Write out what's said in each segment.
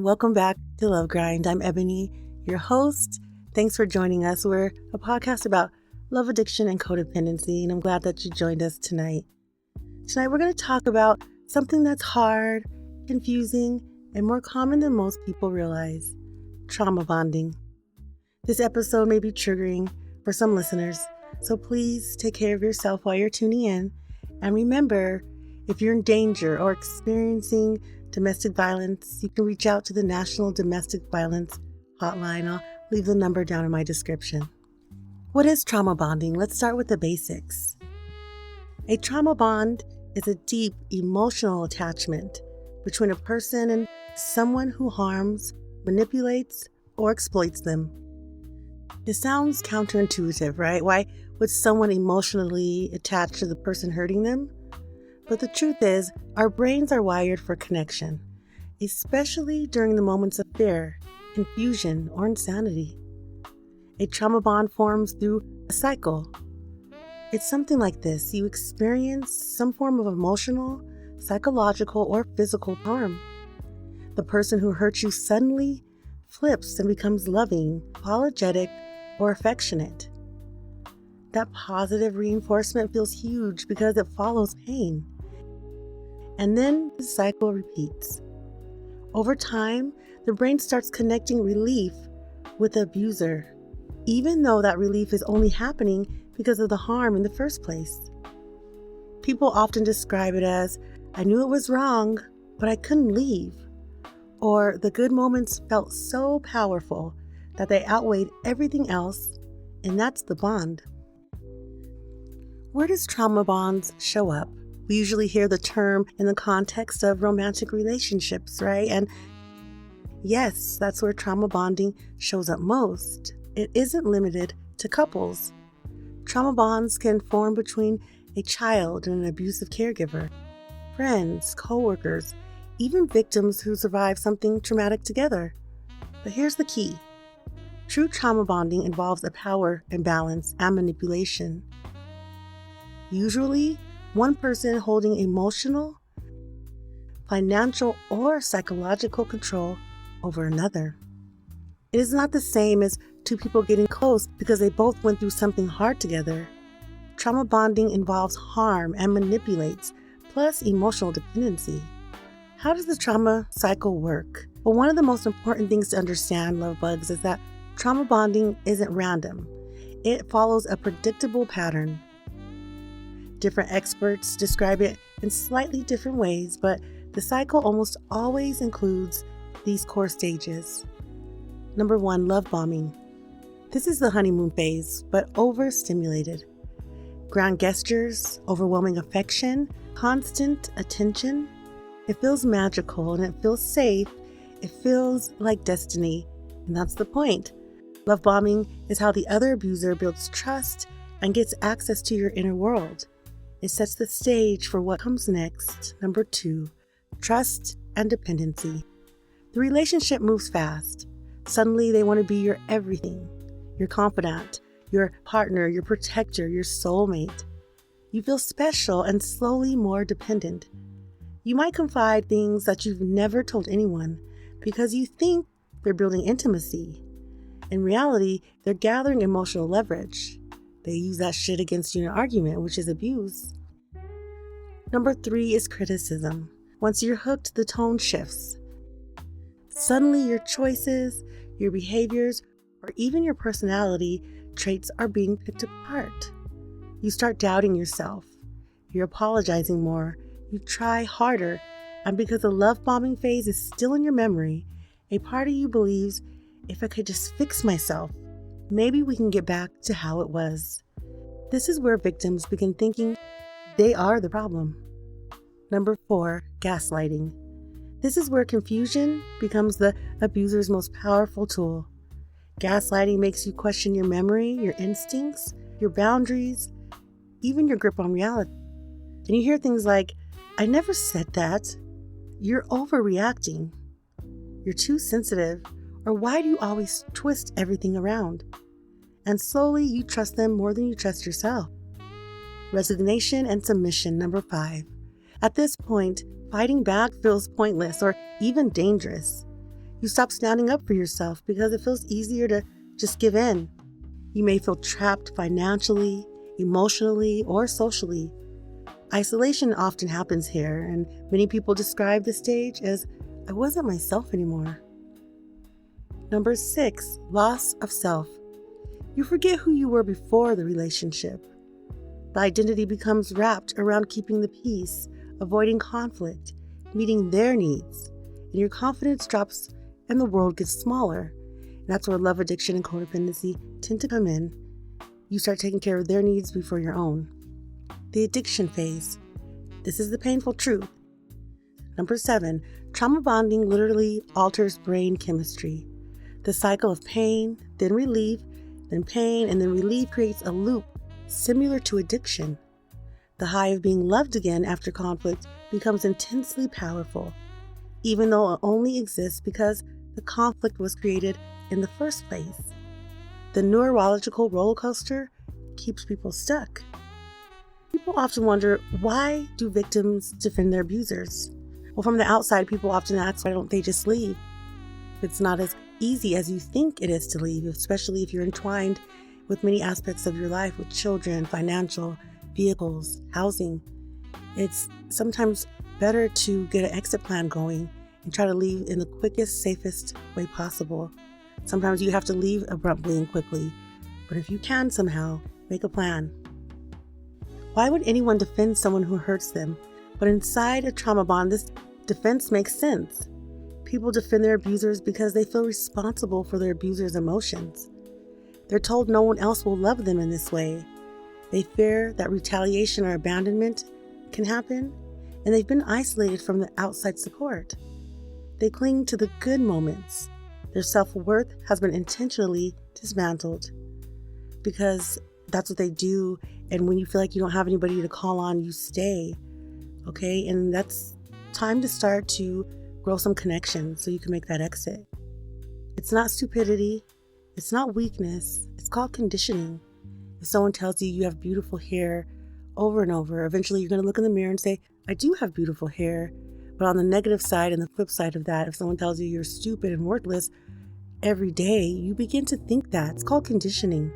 Welcome back to LoveGrind. I'm Ebony, your host. Thanks for joining us. We're a podcast about love addiction and codependency, and I'm glad that you joined us tonight. Tonight, we're going to talk about something that's hard, confusing, and more common than most people realize: trauma bonding. This episode may be triggering for some listeners, so please take care of yourself while you're tuning in. And remember, if you're in danger or experiencing domestic violence, you can reach out to the National Domestic Violence Hotline. I'll leave the number down in my description. What is trauma bonding? Let's start with the basics. A trauma bond is a deep emotional attachment between a person and someone who harms, manipulates, or exploits them. It sounds counterintuitive, right? Why would someone emotionally attach to the person hurting them? But the truth is, our brains are wired for connection, especially during the moments of fear, confusion, or insanity. A trauma bond forms through a cycle. It's something like this. You experience some form of emotional, psychological, or physical harm. The person who hurt you suddenly flips and becomes loving, apologetic, or affectionate. That positive reinforcement feels huge because it follows pain. And then the cycle repeats. Over time, the brain starts connecting relief with the abuser, even though that relief is only happening because of the harm in the first place. People often describe it as, "I knew it was wrong, but I couldn't leave." Or, "the good moments felt so powerful that they outweighed everything else," and that's the bond. Where does trauma bonds show up? We usually hear the term in the context of romantic relationships, right? And yes, that's where trauma bonding shows up most. It isn't limited to couples. Trauma bonds can form between a child and an abusive caregiver, friends, coworkers, even victims who survive something traumatic together. But here's the key. True trauma bonding involves a power imbalance and manipulation. Usually, one person holding emotional, financial, or psychological control over another. It is not the same as two people getting close because they both went through something hard together. Trauma bonding involves harm and manipulates, plus emotional dependency. How does the trauma cycle work? Well, one of the most important things to understand, love bugs, is that trauma bonding isn't random. It follows a predictable pattern. Different experts describe it in slightly different ways, but the cycle almost always includes these core stages. Number 1, love bombing. This is the honeymoon phase, but overstimulated. Grand gestures, overwhelming affection, constant attention. It feels magical and it feels safe. It feels like destiny, and that's the point. Love bombing is how the other abuser builds trust and gets access to your inner world. It sets the stage for what comes next. Number 2, trust and dependency. The relationship moves fast. Suddenly they want to be your everything, your confidant, your partner, your protector, your soulmate. You feel special and slowly more dependent. You might confide things that you've never told anyone because you think they're building intimacy. In reality, they're gathering emotional leverage. They use that shit against you in an argument, which is abuse. Number 3 is criticism. Once you're hooked, the tone shifts. Suddenly your choices, your behaviors, or even your personality traits are being picked apart. You start doubting yourself. You're apologizing more. You try harder. And because the love bombing phase is still in your memory, a part of you believes, if I could just fix myself, maybe we can get back to how it was. This is where victims begin thinking they are the problem. Number 4, gaslighting. This is where confusion becomes the abuser's most powerful tool. Gaslighting makes you question your memory, your instincts, your boundaries, even your grip on reality. And you hear things like, "I never said that," "You're overreacting," "You're too sensitive," or "Why do you always twist everything around?" And slowly you trust them more than you trust yourself. Resignation and submission, number 5. At this point, fighting back feels pointless or even dangerous. You stop standing up for yourself because it feels easier to just give in. You may feel trapped financially, emotionally, or socially. Isolation often happens here, and many people describe the stage as, I wasn't myself anymore. Number 6, loss of self. You forget who you were before the relationship. The identity becomes wrapped around keeping the peace, avoiding conflict, meeting their needs, and your confidence drops and the world gets smaller. And that's where love addiction and codependency tend to come in. You start taking care of their needs before your own. The addiction phase. This is the painful truth. Number 7, trauma bonding literally alters brain chemistry. The cycle of pain, then relief, then pain, and then relief creates a loop similar to addiction. The high of being loved again after conflict becomes intensely powerful, even though it only exists because the conflict was created in the first place. The neurological roller coaster keeps people stuck. People often wonder, why do victims defend their abusers? Well, from the outside, people often ask, why don't they just leave? It's not as easy as you think it is to leave, especially if you're entwined with many aspects of your life, with children, financial, vehicles, housing. It's sometimes better to get an exit plan going and try to leave in the quickest, safest way possible. Sometimes you have to leave abruptly and quickly, but if you can somehow, make a plan. Why would anyone defend someone who hurts them? But inside a trauma bond, this defense makes sense. People defend their abusers because they feel responsible for their abuser's emotions. They're told no one else will love them in this way. They fear that retaliation or abandonment can happen, and they've been isolated from the outside support. They cling to the good moments. Their self-worth has been intentionally dismantled because that's what they do. And when you feel like you don't have anybody to call on, you stay. Okay? And that's time to start to grow some connections so you can make that exit. It's not stupidity. It's not weakness. It's called conditioning. If someone tells you you have beautiful hair over and over, eventually you're going to look in the mirror and say, I do have beautiful hair. But on the negative side and the flip side of that, if someone tells you you're stupid and worthless every day, you begin to think that. It's called conditioning.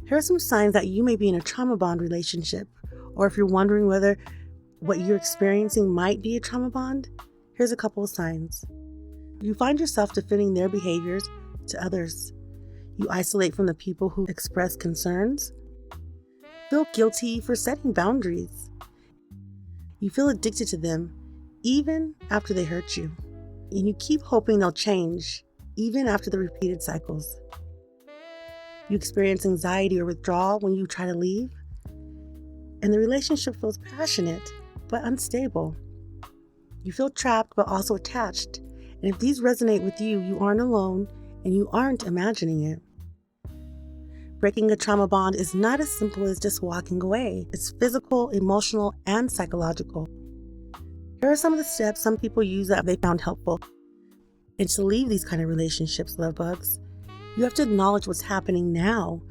Here are some signs that you may be in a trauma bond relationship, or if you're wondering whether what you're experiencing might be a trauma bond, here's a couple of signs. You find yourself defending their behaviors to others. You isolate from the people who express concerns. Feel guilty for setting boundaries. You feel addicted to them, even after they hurt you. And you keep hoping they'll change, even after the repeated cycles. You experience anxiety or withdrawal when you try to leave. And the relationship feels passionate, but unstable. You feel trapped, but also attached. And if these resonate with you, you aren't alone and you aren't imagining it. Breaking a trauma bond is not as simple as just walking away. It's physical, emotional, and psychological. Here are some of the steps some people use that they found helpful. And to leave these kind of relationships, love bugs, you have to acknowledge what's happening now.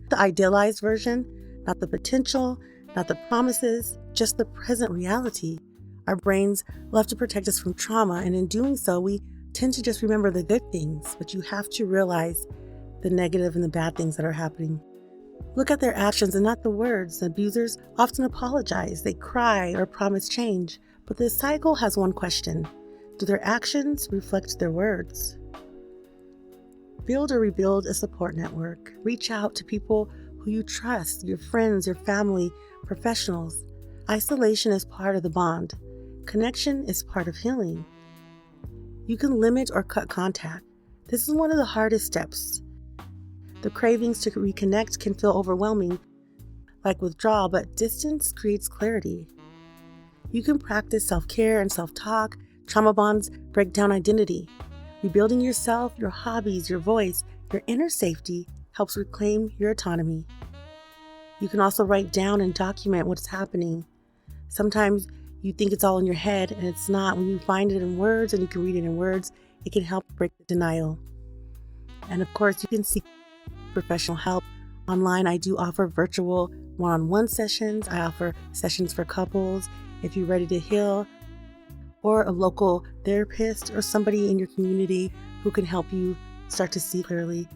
The idealized version, not the potential, not the promises, just the present reality. Our brains love to protect us from trauma, and in doing so, we tend to just remember the good things, but you have to realize the negative and the bad things that are happening. Look at their actions and not the words. Abusers often apologize, they cry or promise change, but the cycle has one question. Do their actions reflect their words? Build or rebuild a support network. Reach out to people who you trust, your friends, your family, professionals. Isolation is part of the bond. Connection is part of healing. You can limit or cut contact. This is one of the hardest steps. The cravings to reconnect can feel overwhelming, like withdrawal, but distance creates clarity. You can practice self-care and self-talk. Trauma bonds break down identity. Rebuilding yourself, your hobbies, your voice, your inner safety helps reclaim your autonomy. You can also write down and document what's happening. Sometimes you think it's all in your head, and it's not. When you find it in words and you can read it in words, it can help break the denial. And of course, you can seek professional help. Online, I do offer virtual one-on-one sessions. I offer sessions for couples if you're ready to heal. or a local therapist or somebody in your community who can help you start to see clearly.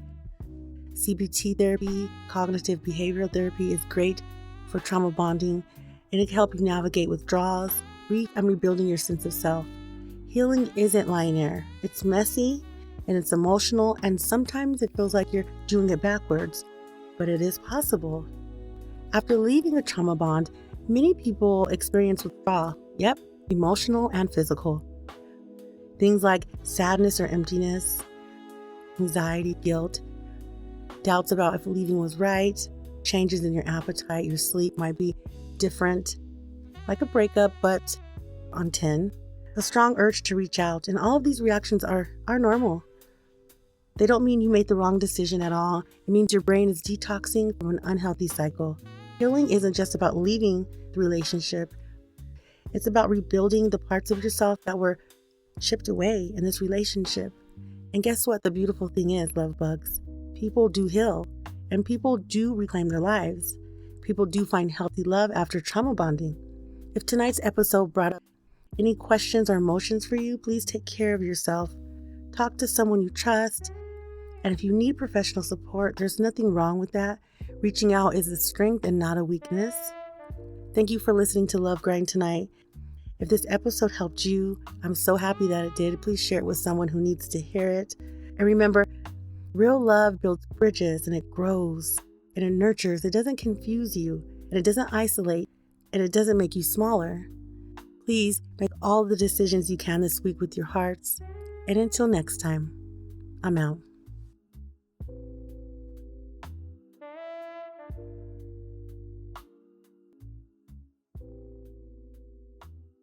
CBT therapy, cognitive behavioral therapy, is great for trauma bonding, and it can help you navigate withdrawals, grief, and rebuilding your sense of self. Healing isn't linear. It's messy, and it's emotional, and sometimes it feels like you're doing it backwards, but it is possible. After leaving a trauma bond, many people experience withdrawal. Yep, emotional and physical. Things like sadness or emptiness, anxiety, guilt, doubts about if leaving was right, changes in your appetite, your sleep might be different, like a breakup, but on 10. A strong urge to reach out, and all of these reactions are normal. They don't mean you made the wrong decision at all. It means your brain is detoxing from an unhealthy cycle. Healing isn't just about leaving the relationship. It's about rebuilding the parts of yourself that were chipped away in this relationship. And guess what? The beautiful thing is, love bugs, people do heal, and people do reclaim their lives. People do find healthy love after trauma bonding. If tonight's episode brought up any questions or emotions for you, please take care of yourself. Talk to someone you trust. And if you need professional support, there's nothing wrong with that. Reaching out is a strength and not a weakness. Thank you for listening to LoveGrind tonight. If this episode helped you, I'm so happy that it did. Please share it with someone who needs to hear it. And remember, real love builds bridges, and it grows and it nurtures. It doesn't confuse you, and it doesn't isolate, and it doesn't make you smaller. Please make all the decisions you can this week with your hearts. And until next time, I'm out.